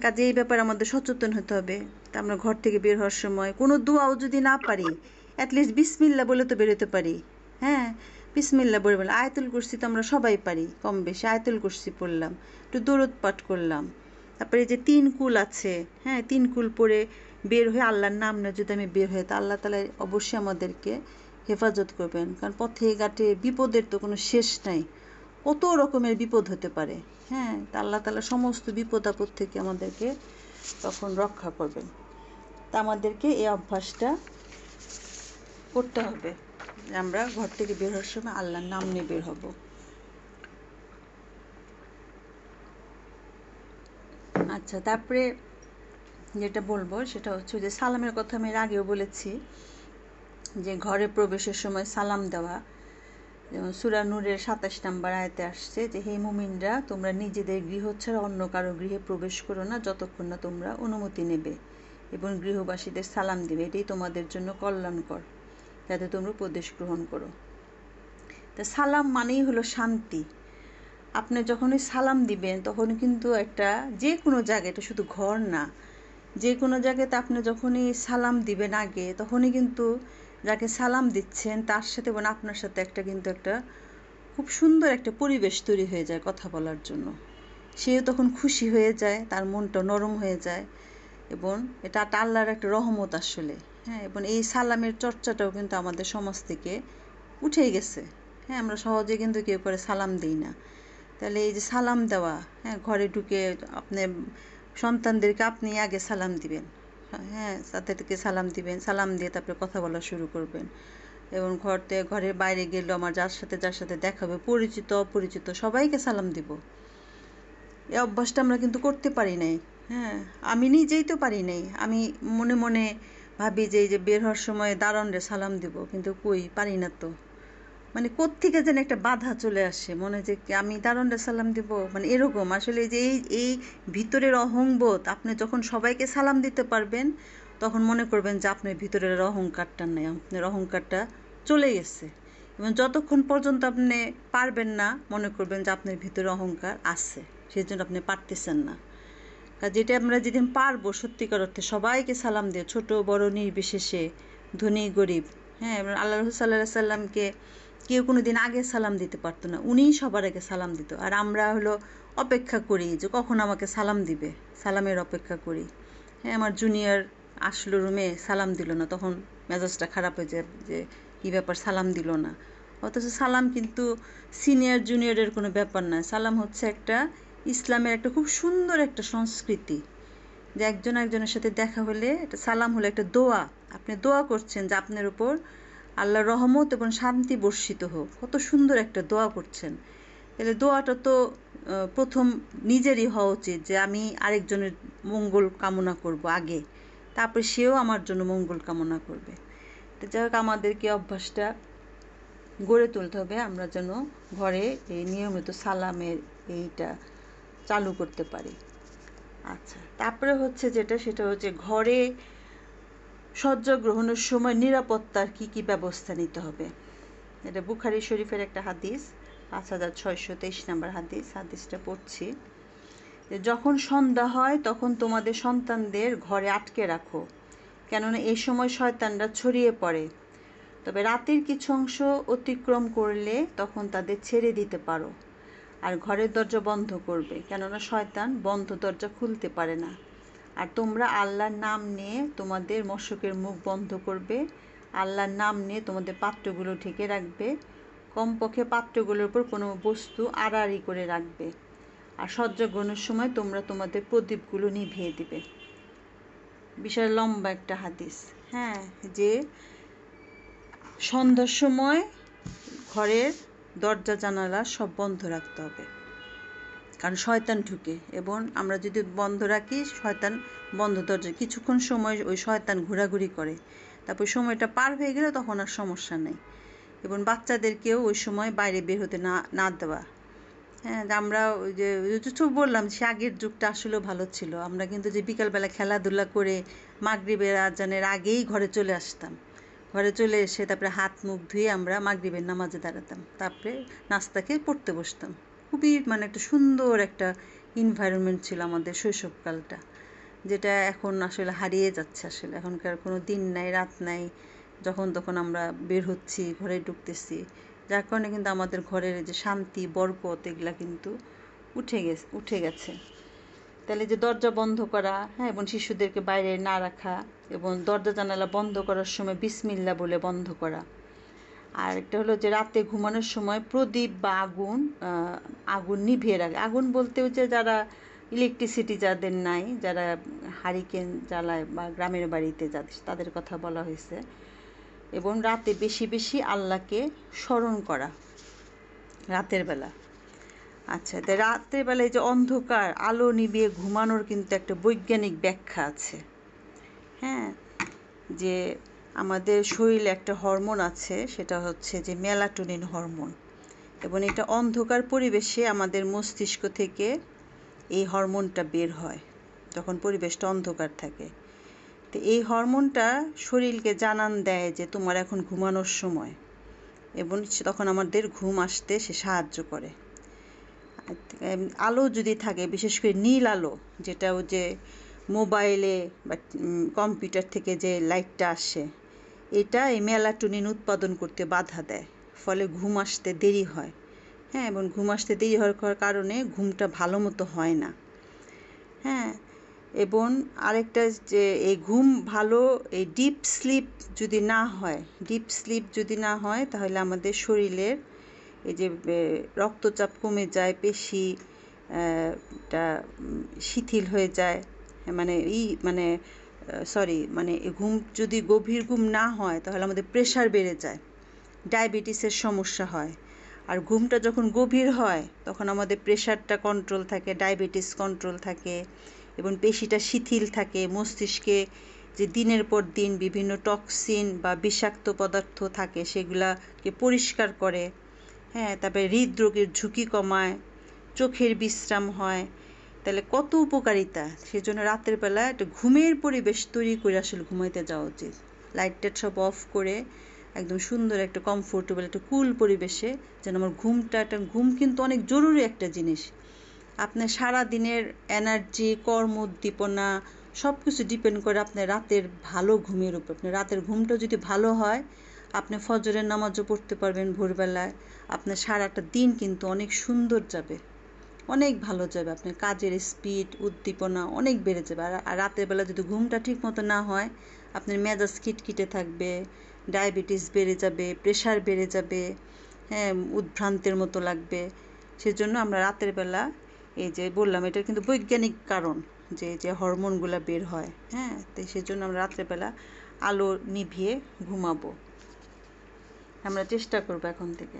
কাজে এই ব্যাপারে আমাদের সচেতন হতে হবে। তা আমরা ঘর থেকে বের হওয়ার সময় কোনো দোয়াও যদি না পারি, অ্যাটলিস্ট বিসমিল্লাহ বলে তো বেরোতে পারি। হ্যাঁ, বিসমিল্লাহ বলে বলে আয়াতুল কুরসি তো আমরা সবাই পারি কম বেশি, আয়াতুল কুরসি পড়লাম, একটু দরুদ পাঠ করলাম। তারপরে যে 3 কুল আছে, হ্যাঁ, 3 কুল পড়ে বের হয়ে আল্লাহর নাম নিয়ে যদি আমি বের হই, তা আল্লাহ তাআলা অবশ্যই আমাদেরকে হেফাজত করবেন। কারণ পথে ঘাটে বিপদের তো কোনো শেষ নাই, কত রকমের বিপদ হতে পারে। হ্যাঁ, তা আল্লাহ তাআলা সমস্ত বিপদ আপদ থেকে আমাদেরকে তখন রক্ষা করবেন। তা আমাদেরকে এই অভ্যাসটা করতে হবে যে আমরা ঘর থেকে বের হওয়ার সময় আল্লাহর নাম নিয়ে বের হব। আচ্ছা, তারপরে যেটা বলবো সেটা হচ্ছে যে সালামের কথা আমি এর আগেও বলেছি যে ঘরে প্রবেশের সময় সালাম দেওয়া, যেমন সূরা নূরের ২৭ নম্বর আয়াতে আসছে যে হে মুমিনরা, তোমরা নিজেদের গৃহ ছাড়া অন্য কারো গৃহে প্রবেশ করো না যতক্ষণ না তোমরা অনুমতি নেবে, এবং গৃহবাসীদের সালাম দিবে, এটাই তোমাদের জন্য কল্যাণকর, যাতে তোমরা উপদেশ গ্রহণ করো। তা সালাম মানেই হলো শান্তি। আপনি যখনই সালাম দিবেন তখন কিন্তু একটা যে কোনো জায়গায়, এটা শুধু ঘর না, যে কোনো জায়গাতে আপনি যখনই সালাম দিবেন আগে, তখনই কিন্তু যাকে সালাম দিচ্ছেন তার সাথে এবং আপনার সাথে একটা খুব সুন্দর একটা পরিবেশ তৈরি হয়ে যায় কথা বলার জন্য। সেও তখন খুশি হয়ে যায়, তার মনটা নরম হয়ে যায়, এবং এটা আল্লাহর একটা রহমত আসলে। হ্যাঁ, এবং এই সালামের চর্চাটাও কিন্তু আমাদের সমাজ থেকে উঠে গেছে। হ্যাঁ, আমরা সহজে কিন্তু কেউ করে সালাম দিই না। তাহলে এই যে সালাম দেওয়া, হ্যাঁ, ঘরে ঢুকে আপনি সন্তানদেরকে আপনি আগে সালাম দিবেন, হ্যাঁ, তাদেরকে সালাম দিবেন, সালাম দিয়ে তারপরে কথা বলা শুরু করবেন। এবং ঘরের বাইরে গেলেও আমার যার সাথে দেখা হবে, পরিচিত অপরিচিত সবাইকে সালাম দিব। এই অভ্যাসটা আমরা কিন্তু করতে পারি নাই। হ্যাঁ, আমি নিজেই তো পারি নাই। আমি মনে মনে ভাবি যে এই যে বের হওয়ার সময় দারোয়ানরে সালাম দিব, কিন্তু কই পারি না তো। মানে কোত্থেকে যেন একটা বাধা চলে আসে মনে, যে আমি দারোয়ানরে সালাম দিব, মানে এরকম আসলে যে এই ভিতরের অহংবোধ। আপনি যখন সবাইকে সালাম দিতে পারবেন তখন মনে করবেন যে আপনার ভিতরের অহংকারটা নেই, আপনার অহংকারটা চলে গেছে। এবং যতক্ষণ পর্যন্ত আপনি পারবেন না, মনে করবেন যে আপনার ভিতরে অহংকার আছে, সেই জন্য আপনি পারতেছেন না। যেটা আমরা যেদিন পারবো সত্যিকার অর্থে সবাইকে সালাম দিয়ে, ছোট বড় নির্বিশেষে, ধনী গরিব, হ্যাঁ, এবং আল্লাহ রাসূল সাল্লাল্লাহু আলাইহি সাল্লামকে কেউ কোনো দিন আগে সালাম দিতে পারতো না, উনিই সবার আগে সালাম দিত। আর আমরা হলো অপেক্ষা করি যে কখন আমাকে সালাম দিবে, সালামের অপেক্ষা করি। হ্যাঁ, আমার জুনিয়র আসলো রুমে, সালাম দিল না, তখন মেজাজটা খারাপ হয়ে যায় যে কী ব্যাপার, সালাম দিল না। অথচ সালাম কিন্তু সিনিয়র জুনিয়রের কোনো ব্যাপার না। সালাম হচ্ছে ইসলামের একটা খুব সুন্দর একটা সংস্কৃতি, যে একজন একজনের সাথে দেখা হলে এটা সালাম হলো একটা দোয়া। আপনি দোয়া করছেন যে আপনার উপর আল্লাহর রহমত এবং শান্তি বর্ষিত হোক, কত সুন্দর একটা দোয়া করছেন। তাহলে দোয়াটা তো প্রথম নিজেরই হওয়া উচিত, যে আমি আরেকজনের মঙ্গল কামনা করব আগে, তারপরে সেও আমার জন্য মঙ্গল কামনা করবে। তো যাই হোক, আমাদেরকে অভ্যাসটা গড়ে তুলতে হবে, আমরা যেন ঘরে এই নিয়মিত সালামের এইটা চালু করতে পারি। আচ্ছা, তারপরে হচ্ছে সেটা হচ্ছে ঘরে শয্যা গ্রহণের সময় নিরাপত্তার কি ব্যবস্থা নিতে হবে। এটা বুখারী শরীফের একটা হাদিস, 5623 নম্বর হাদিসটা পড়ছি। যখন সন্ধ্যা হয় তখন তোমাদের সন্তানদের ঘরে আটকে রাখো, কেননা এই সময় শয়তানরা ছড়িয়ে পড়ে। তবে রাতের কিছু অংশ অতিক্রম করলে তখন তাদের ছেড়ে দিতে পারো, আর ঘরের দরজা বন্ধ করবে, কেননা শয়তান বন্ধ দরজা খুলতে পারে না। আর তোমরা আল্লাহর নাম নিয়ে তোমাদের মশকের মুখ বন্ধ করবে, আল্লাহর নাম নিয়ে তোমাদের পাত্রগুলো ঢেকে রাখবে, কমপক্ষে পাত্রগুলোর উপর কোনো বস্তু আড়াআড়ি করে রাখবে। আর শয্যা গ্রহণের সময় তোমরা তোমাদের প্রদীপগুলো নিভিয়ে দিবে। বিশাল লম্বা একটা হাদিস। হ্যাঁ, যে সন্ধ্যার সময় ঘরের দরজা জানালা সব বন্ধ রাখতে হবে, কারণ শয়তান ঢুকে, এবং আমরা যদি বন্ধ রাখি, শয়তান বন্ধ দরজা কিছুক্ষণ সময় ওই শয়তান ঘোরাঘুরি করে, তারপর সময়টা পার হয়ে গেলে তখন আর সমস্যা নেই। এবং বাচ্চাদেরকেও ওই সময় বাইরে বের হতে না দেওয়া। হ্যাঁ, আমরা ওই যে বললাম, সে আগের যুগটা আসলেও ভালো ছিল। আমরা কিন্তু যে বিকালবেলা খেলাধুলা করে মাগরিবের আজানের আগেই ঘরে চলে আসতাম, ঘরে চলে এসে তারপরে হাত মুখ ধুয়ে আমরা মাগরিবের নামাজে দাঁড়াতাম, তারপরে নাস্তা খেয়ে পড়তে বসতাম। খুবই একটা সুন্দর একটা এনভায়রনমেন্ট ছিল আমাদের শৈশবকালটা, যেটা এখন আসলে হারিয়ে যাচ্ছে। আসলে এখনকার কোনো দিন নাই, রাত নাই, যখন তখন আমরা বের হচ্ছি, ঘরে ঢুকতেছি, যার কারণে কিন্তু আমাদের ঘরের যে শান্তি বরকত এগুলা কিন্তু উঠে গেছে। তাহলে যে দরজা বন্ধ করা, হ্যাঁ, এবং শিশুদেরকে বাইরে না রাখা, এবং দরজা জানালা বন্ধ করার সময় বিসমিল্লাহ বলে বন্ধ করা। আর একটা হলো যে রাতে ঘুমানোর সময় প্রদীপ বা আগুন নিভিয়ে রাখে। আগুন বলতেও যে যারা ইলেকট্রিসিটি যাদের নাই, যারা হারিকেন জ্বালায় বা গ্রামের বাড়িতে যাদের, তাদের কথা বলা হয়েছে। এবং রাতে বেশি বেশি আল্লাহকে স্মরণ করা রাতের বেলা। আচ্ছা, তো রাতের বেলায় যে অন্ধকার, আলো নিভিয়ে ঘুমানোর কিন্তু একটা বৈজ্ঞানিক ব্যাখ্যা আছে। হ্যাঁ, যে আমাদের শরীরে একটা হরমোন আছে, সেটা হচ্ছে যে মেলাটোনিন হরমোন, এবং এটা অন্ধকার পরিবেশে আমাদের মস্তিষ্ক থেকে এই হরমোনটা বের হয় যখন পরিবেশটা অন্ধকার থাকে। তো এই হরমোনটা শরীরকে জানান দেয় যে তোমার এখন ঘুমানোর সময়, এবং তখন আমাদের ঘুম আসতে সে সাহায্য করে। আলো যদি থাকে, বিশেষ করে নীল আলো, যেটা ও যে মোবাইলে বা কম্পিউটার থেকে যে লাইটটা আসে, এটা এই মেলাটোনিন উৎপাদন করতে বাধা দেয়, ফলে ঘুম আসতে দেরি হয়। হ্যাঁ, এবং ঘুম আসতে দেরি হওয়ার কারণে ঘুমটা ভালো মতো হয় না। হ্যাঁ, এবং আরেকটা যে এই ঘুম ভালো, এই ডিপ স্লিপ যদি না হয় তাহলে আমাদের শরীরের এই যে রক্তচাপ কমে যায়, পেশি টা শিথিল হয়ে যায়, ঘুম যদি গভীর ঘুম না হয় তাহলে আমাদের প্রেশার বেড়ে যায়, ডায়াবেটিসের সমস্যা হয়। আর ঘুমটা যখন গভীর হয় তখন আমাদের প্রেশারটা কন্ট্রোল থাকে, ডায়াবেটিস কন্ট্রোল থাকে, এবং পেশিটা শিথিল থাকে। মস্তিষ্কে যে দিনের পর দিন বিভিন্ন টক্সিন বা বিষাক্ত পদার্থ থাকে সেগুলাকে পরিষ্কার করে। হ্যাঁ, তারপরে হৃদরোগের ঝুঁকি কমায়, চোখের বিশ্রাম হয়। তাহলে কত উপকারিতা! সেজন্য রাতের বেলা একটা ঘুমের পরিবেশ তৈরি করে আসলে ঘুমাইতে যাওয়া উচিত। লাইট টাইট সব অফ করে একদম সুন্দর একটা কমফোর্টেবল একটা কুল পরিবেশে যেন আমার ঘুম কিন্তু অনেক জরুরি একটা জিনিস। আপনার সারা দিনের এনার্জি, কর্মোদ্দীপনা সব কিছু ডিপেন্ড করে আপনার রাতের ভালো ঘুমের উপর। আপনার রাতের ঘুমটা যদি ভালো হয়, আপনি ফজরের নামাজও পড়তে পারবেন ভোরবেলায়। আপনার সারাটা দিন কিন্তু অনেক সুন্দর যাবে, অনেক ভালো যাবে। আপনার কাজের স্পিড, উদ্দীপনা অনেক বেড়ে যাবে। আর রাতের বেলা যদি ঘুমটা ঠিক মতো না হয়, আপনার মেজাজ খিটখিটে থাকবে, ডায়াবেটিস বেড়ে যাবে, প্রেশার বেড়ে যাবে, হ্যাঁ, উদ্ভ্রান্তের মতো লাগবে। সেজন্য আমরা রাতের বেলা, এই যে বললাম, এটার কিন্তু বৈজ্ঞানিক কারণ যে হরমোনগুলো বের হয়। হ্যাঁ, তো সেজন্য আমরা রাত্রেবেলা আলো নিভিয়ে ঘুমাবো। আমরা চেষ্টা করবো এখন থেকে।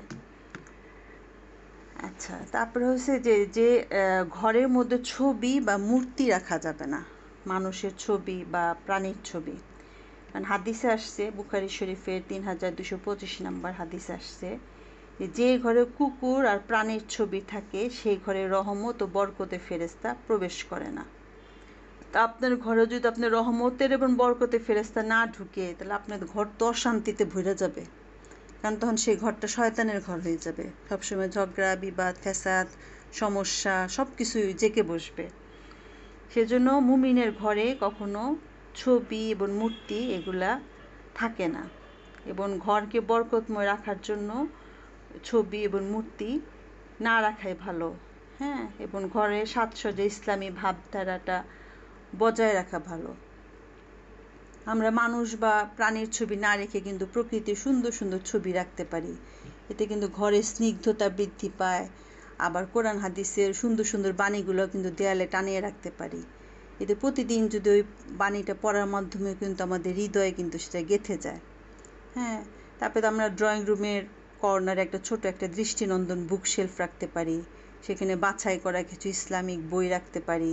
আচ্ছা, তারপরে হচ্ছে যে ঘরের মধ্যে ছবি বা মূর্তি রাখা যাবে না, মানুষের ছবি বা প্রাণীর ছবি। কারণ হাদিসে আসছে, বুখারী শরীফের 3225 নম্বর হাদিসে আসছে যে ঘরে কুকুর আর প্রাণীর ছবি থাকে সেই ঘরে রহমত ও বরকতের ফেরেশতা প্রবেশ করে না। তা আপনার ঘরে যদি আপনার রহমতের এবং বরকতের ফেরেশতা না ঢুকে, তাহলে আপনার ঘর তো অশান্তিতে ভরে যাবে। কারণ তখন সেই ঘরটা শয়তানের ঘর হয়ে যাবে। সবসময় ঝগড়া, বিবাদ, ফ্যাসাদ, সমস্যা সব কিছুই জেঁকে বসবে। সেজন্য মুমিনের ঘরে কখনো ছবি এবং মূর্তি এগুলা থাকে না, এবং ঘরকে বরকতময় রাখার জন্য ছবি এবং মূর্তি না রাখাই ভালো। হ্যাঁ, এবং ঘরে সাজসজ্জা ইসলামী ভাবধারাটা বজায় রাখা ভালো। আমরা মানুষ বা প্রাণীর ছবি না রেখে কিন্তু প্রকৃতির সুন্দর সুন্দর ছবি রাখতে পারি। এতে কিন্তু ঘরের স্নিগ্ধতা বৃদ্ধি পায়। আবার কোরআন হাদিসের সুন্দর সুন্দর বাণীগুলো কিন্তু দেয়ালে টানিয়ে রাখতে পারি। এতে প্রতিদিন যদি ওই বাণীটা পড়ার মাধ্যমে কিন্তু আমাদের হৃদয়ে কিন্তু সেটা গেঁথে যায়। হ্যাঁ, তারপরে আমরা ড্রয়িং রুমের কর্নারে একটা ছোট একটা দৃষ্টিনন্দন বুক শেলফ রাখতে পারি। সেখানে বাছাই করা কিছু ইসলামিক বই রাখতে পারি।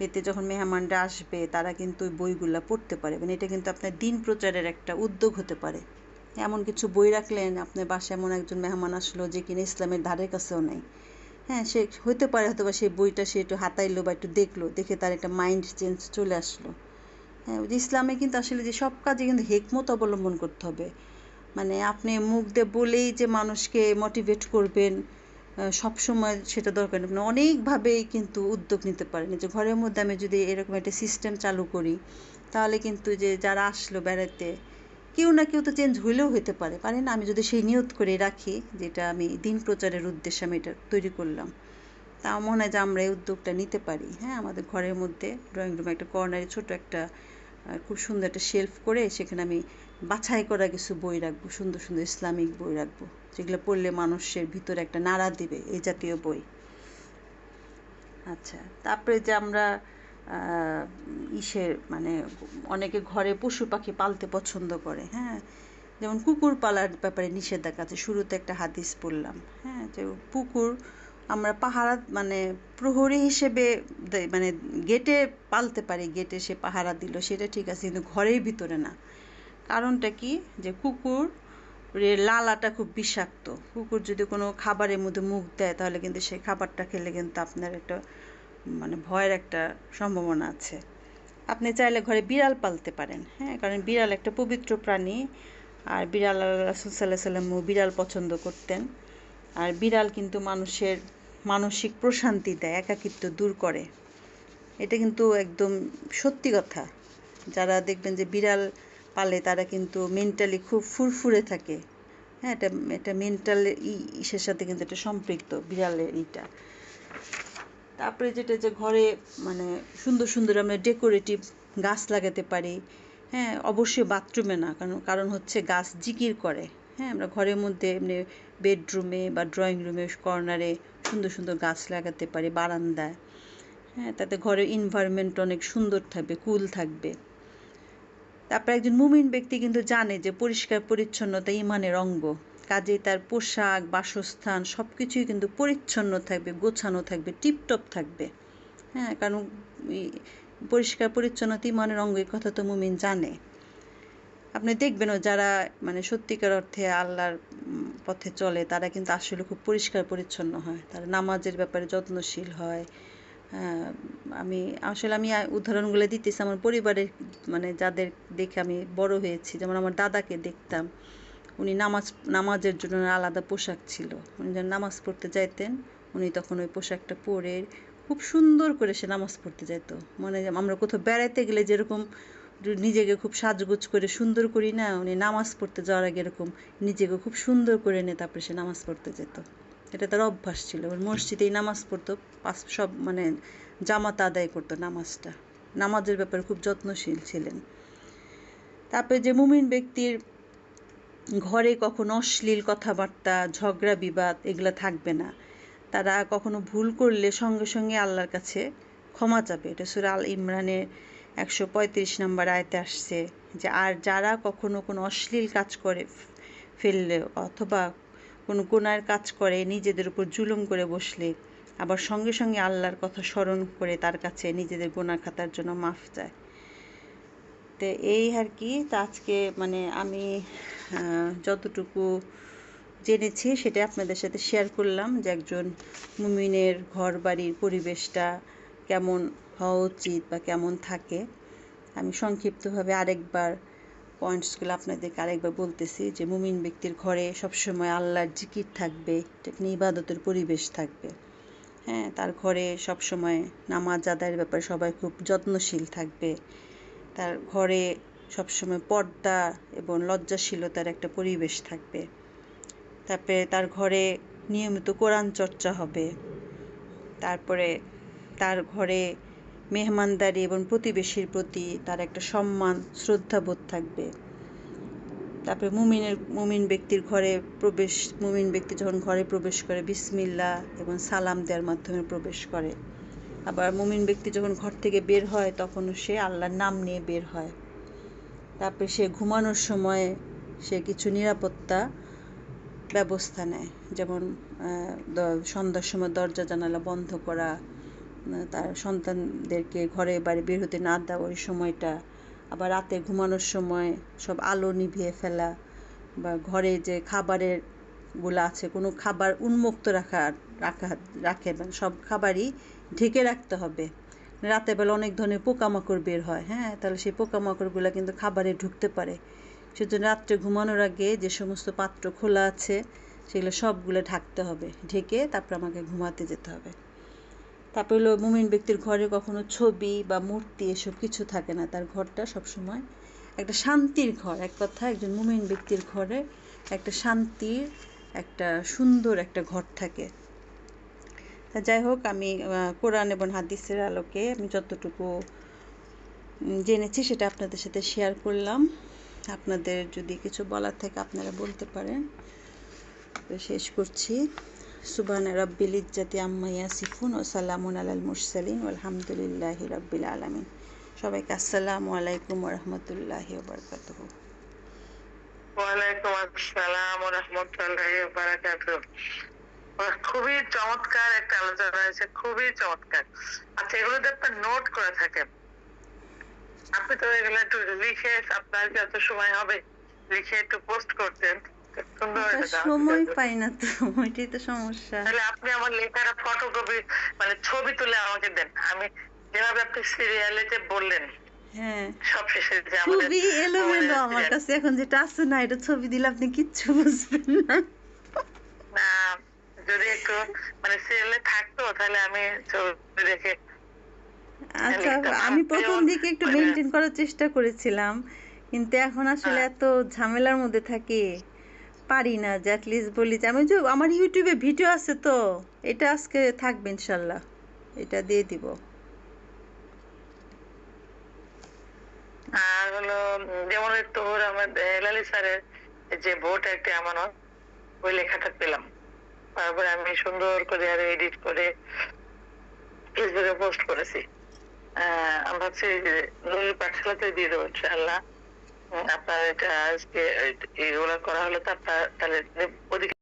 এতে যখন মেহমানরা আসবে তারা কিন্তু ওই বইগুলো পড়তে পারে, মানে এটা কিন্তু আপনার দিন প্রচারের একটা উদ্যোগ হতে পারে। এমন কিছু বই রাখলেন, আপনার বাসায় এমন একজন মেহমান আসলো যে কিনা ইসলামের ধারের কাছেও নেই। হ্যাঁ, সে হতে পারে হয়তো বা সেই বইটা সে একটু হাতাইলো বা একটু দেখলো, দেখে তার একটা মাইন্ড চেঞ্জ চলে আসলো। হ্যাঁ, ওই যে ইসলামে কিন্তু আসলে যে সব কাজে কিন্তু হিকমত অবলম্বন করতে হবে। মানে আপনি মুখ দিয়ে বলেই যে মানুষকে মোটিভেট করবেন সবসময় সেটা দরকার নেই। আপনি অনেকভাবেই কিন্তু উদ্যোগ নিতে পারেন। যে ঘরের মধ্যে আমি যদি এরকম একটা সিস্টেম চালু করি, তাহলে কিন্তু যে যারা আসলো বেড়াতে, কেউ না কেউ তো চেঞ্জ হইলেও হতে পারে না? আমি যদি সেই নিয়ত করে রাখি, যেটা আমি দিন প্রচারের উদ্দেশ্যে আমি এটা তৈরি করলাম, তা আমার মনে হয় যে আমরা এই উদ্যোগটা নিতে পারি। হ্যাঁ, আমাদের ঘরের মধ্যে ড্রয়িং রুমে একটা কর্নারে ছোট একটা খুব সুন্দর একটা শেলফ করে সেখানে আমি বাছাই করা কিছু বই রাখবো, সুন্দর সুন্দর ইসলামিক বই রাখবো, যেগুলো পড়লে মানুষের ভিতরে একটা নাড়া দিবে, এই জাতীয় বই। আচ্ছা, তারপরে যে আমরা মানে অনেকে ঘরে পশু পাখি পালতে পছন্দ করে। হ্যাঁ, যেমন কুকুর পালার ব্যাপারে নিষেধাজ্ঞা আছে। শুরুতে একটা হাদিস পড়লাম। হ্যাঁ, যে কুকুর আমরা পাহারা মানে প্রহরী হিসেবে মানে গেটে পালতে পারি, গেটে সে পাহারা দিল, সেটা ঠিক আছে, কিন্তু ঘরের ভিতরে না। কারণটা কি, যে কুকুরের লালাটা খুব বিষাক্ত। কুকুর যদি কোনো খাবারের মধ্যে মুখ দেয় তাহলে কিন্তু সেই খাবারটা খেলে কিন্তু আপনার একটা মানে ভয়ের একটা সম্ভাবনা আছে। আপনি চাইলে ঘরে বিড়াল পালতে পারেন, হ্যাঁ, কারণ বিড়াল একটা পবিত্র প্রাণী। আর বিড়াল আল্লাহ রাসূল সাল্লাল্লাহু আলাইহি ওয়াসাল্লামও বিড়াল পছন্দ করতেন। আর বিড়াল কিন্তু মানুষের মানসিক প্রশান্তি দেয়, একাকিত্ব দূর করে। এটা কিন্তু একদম সত্যি কথা। যারা দেখবেন যে বিড়াল পালে তারা কিন্তু মেন্টালি খুব ফুরফুরে থাকে। হ্যাঁ, এটা মেন্টাল ইসের সাথে কিন্তু এটা সম্পৃক্ত, বিড়ালের ইটা। তারপরে যেটা যে ঘরে মানে সুন্দর সুন্দর আমরা ডেকোরেটিভ গাছ লাগাতে পারি। হ্যাঁ, অবশ্যই বাথরুমে না, কারণ হচ্ছে গাছ জিকির করে। হ্যাঁ, আমরা ঘরের মধ্যে এমনি বেডরুমে বা ড্রয়িং রুমে কর্নারে সুন্দর সুন্দর গাছ লাগাতে পারি, বারান্দায়। হ্যাঁ, তাতে ঘরের এনভায়রনমেন্ট অনেক সুন্দর থাকবে, কুল থাকবে। তারপর একজন মুমিন ব্যক্তি কিন্তু জানে যে পরিষ্কার পরিচ্ছন্নতা ঈমানের অঙ্গ। কাজেই তার পোশাক, বাসস্থান সব কিছুই কিন্তু পরিচ্ছন্ন থাকবে, গোছানো থাকবে, টিপটপ থাকবে। হ্যাঁ, কারণ পরিষ্কার পরিচ্ছন্নতা ঈমানের অঙ্গ, এই কথা তো মুমিন জানে। আপনি দেখবেনও যারা মানে সত্যিকার অর্থে আল্লাহর পথে চলে তারা কিন্তু আসলে খুব পরিষ্কার পরিচ্ছন্ন হয়, তারা নামাজের ব্যাপারে যত্নশীল হয়। আমি উদাহরণগুলো দিতেছি আমার পরিবারের, মানে যাদের দেখে আমি বড় হয়েছি। যেমন আমার দাদাকে দেখতাম, উনি নামাজের জন্য আলাদা পোশাক ছিল। উনি যখন নামাজ পড়তে যাইতেন উনি তখন ওই পোশাকটা পরে খুব সুন্দর করে সে নামাজ পড়তে যেত। মানে আমরা কোথাও বেড়াতে গেলে যেরকম নিজেকে খুব সাজগোজ করে সুন্দর করি না, উনি নামাজ পড়তে যাওয়ার আগে এরকম নিজেকে খুব সুন্দর করে নিয়ে তারপরে সে নামাজ পড়তে যেত। এটা তার অভ্যাস ছিল। মসজিদেই নামাজ পড়তো, সব মানে জামাত আদায় করতো নামাজটা। নামাজের ব্যাপারে খুব যত্নশীল ছিলেন। তারপরে যে মুমিন ব্যক্তির ঘরে কখনো অশ্লীল কথাবার্তা, ঝগড়া বিবাদ এগুলো থাকবে না। তারা কখনো ভুল করলে সঙ্গে সঙ্গে আল্লাহর কাছে ক্ষমা চাবে। এটা সূরা আল ইমরানের 135 নম্বর আয়াতে আসছে যে, আর যারা কখনো কোনো অশ্লীল কাজ করে ফেললে অথবা কোনো গুনার কাজ করে নিজেদের উপর জুলুম করে বসলে আবার সঙ্গে সঙ্গে আল্লাহর কথা স্মরণ করে তার কাছে নিজেদের গুনাহ খাতার জন্য মাফ চায়। তো এই আর কি। তা আজকে মানে আমি যতটুকু জেনেছি সেটা আপনাদের সাথে শেয়ার করলাম, যে একজন মুমিনের ঘর বাড়ির পরিবেশটা কেমন হওয়া উচিত বা কেমন থাকে। আমি সংক্ষিপ্তভাবে আরেকবার পয়েন্টসগুলো আপনাদেরকে আরেকবার বলতেছি, যে মুমিন ব্যক্তির ঘরে সবসময় আল্লাহর জিকির থাকবে, ইবাদতের পরিবেশ থাকবে। হ্যাঁ, তার ঘরে সবসময় নামাজ আদায়ের ব্যাপারে সবাই খুব যত্নশীল থাকবে। তার ঘরে সবসময় পর্দা এবং লজ্জাশীলতার একটা পরিবেশ থাকবে। তারপরে তার ঘরে নিয়মিত কোরআন চর্চা হবে। তারপরে তার ঘরে মেহমানদারি এবং প্রতিবেশীর প্রতি তার একটা সম্মান, শ্রদ্ধাবোধ থাকবে। তারপরে মুমিন ব্যক্তির মুমিন ব্যক্তি যখন ঘরে প্রবেশ করে বিসমিল্লাহ এবং সালাম দেওয়ার মাধ্যমে প্রবেশ করে। আবার মুমিন ব্যক্তি যখন ঘর থেকে বের হয় তখনও সে আল্লাহর নাম নিয়ে বের হয়। তারপরে সে ঘুমানোর সময় সে কিছু নিরাপত্তা ব্যবস্থা নেয়, যেমন সন্ধ্যার সময় দরজা জানালা বন্ধ করা, তার সন্তানদেরকে ঘরে বাইরে বের হতে না দেওয়া ওই সময়টা, আবার রাতে ঘুমানোর সময় সব আলো নিভিয়ে ফেলা, বা ঘরে যে খাবারের গুলো আছে কোনো খাবার উন্মুক্ত রাখে না, সব খাবারই ঢেকে রাখতে হবে। রাতের বেলা অনেক ধরনের পোকামাকড় বের হয়, হ্যাঁ, তাহলে সেই পোকামাকড়গুলো কিন্তু খাবারে ঢুকতে পারে। সেজন্য রাত্রে ঘুমানোর আগে যে সমস্ত পাত্র খোলা আছে সেগুলো সবগুলো ঢাকতে হবে, ঢেকে তারপর আমাকে ঘুমাতে যেতে হবে। তারপর হলো মুমিন ব্যক্তির ঘরে কখনো ছবি বা মূর্তি এসব কিছু থাকে না, তার ঘরটা সবসময় একটা শান্তির ঘর। এক কথা, একজন মুমিন ব্যক্তির ঘরে একটা শান্তির, একটা সুন্দর একটা ঘর থাকে। তা যাই হোক, আমি কোরআন এবং হাদিসের আলোকে আমি যতটুকু জেনেছি সেটা আপনাদের সাথে শেয়ার করলাম। আপনাদের যদি কিছু বলার থাকে আপনারা বলতে পারেন। তো শেষ করছি। সুবহানা রাব্বিল ইজ্জাতি আম্মা ইয়াসিফুন ওয়া সালামুন আলাল মুরসালিন ওয়ালহামদুলিল্লাহি রাব্বিল আলামিন। সবাইকে আসসালামু আলাইকুম ওয়া রাহমাতুল্লাহি ওয়া বারাকাতুহু। ওয়ালাইকুম আসসালাম ওয়া রাহমাতুল্লাহি ওয়া বারাকাতুহু। খুবই চমৎকার একটা আলোচনা হয়েছে, খুবই চমৎকার। আচ্ছা, এগুলো তো একটা নোট করে থাকেন। আপনি তো এগুলো একটু লিখে, আপনার যত সময় হবে লিখে একটু পোস্ট করতেন, খুব সুন্দর ওটা এটা দাওয়াতি সময় কার্ড। পাই না তো, ওইটাই তো সমস্যা। তাহলে আপনি আমার লেখার ফটোকপি, মানে ছবি তুলে আমাকে দেন। আমি যেভাবে আপনি সিরিয়ালে যে বললেন হ্যাঁ, সব শেষে যে আমাদের ছবি এলোমেলো মোবাইলের আমার সিরিয়াল, কাছে এখন, যেটা আছে না, এটা ছবি দিলে আপনি কিচ্ছু বুঝবেন না। না যদি একটু মানে সিরিয়ালে থাকতো তাহলে আমি ছবি দেখে আচ্ছা, লিখতাম। আমি আপনি প্রথম যেমন দিকে একটু মানে মেনটেন করার চেষ্টা করেছিলাম, কিন্তু এখন আসলে এত ঝামেলার মধ্যে থাকি, পারি না যে অ্যাটলিস্ট বলি যে আমি যে আমার ইউটিউবে ভিডিও আছে তো, এটা আজকে থাকবে ইনশাল্লাহ, এটা দিয়ে দিব। আর হলো যেমন একটু আমাদের হেলালি স্যারের যে ভোট একটা আমানত, ওই লেখাটা পেলাম। তারপরে আমি সুন্দর করে আরো এডিট করে ফেসবুকে পোস্ট করেছি। আমি ভাবছি যে নুরুল পাঠশালাতে দিয়ে দেবো ইনশাআল্লাহ। আপনার এটা আজকে এইগুলা করা হলে তো আপনার তাহলে ওদিকে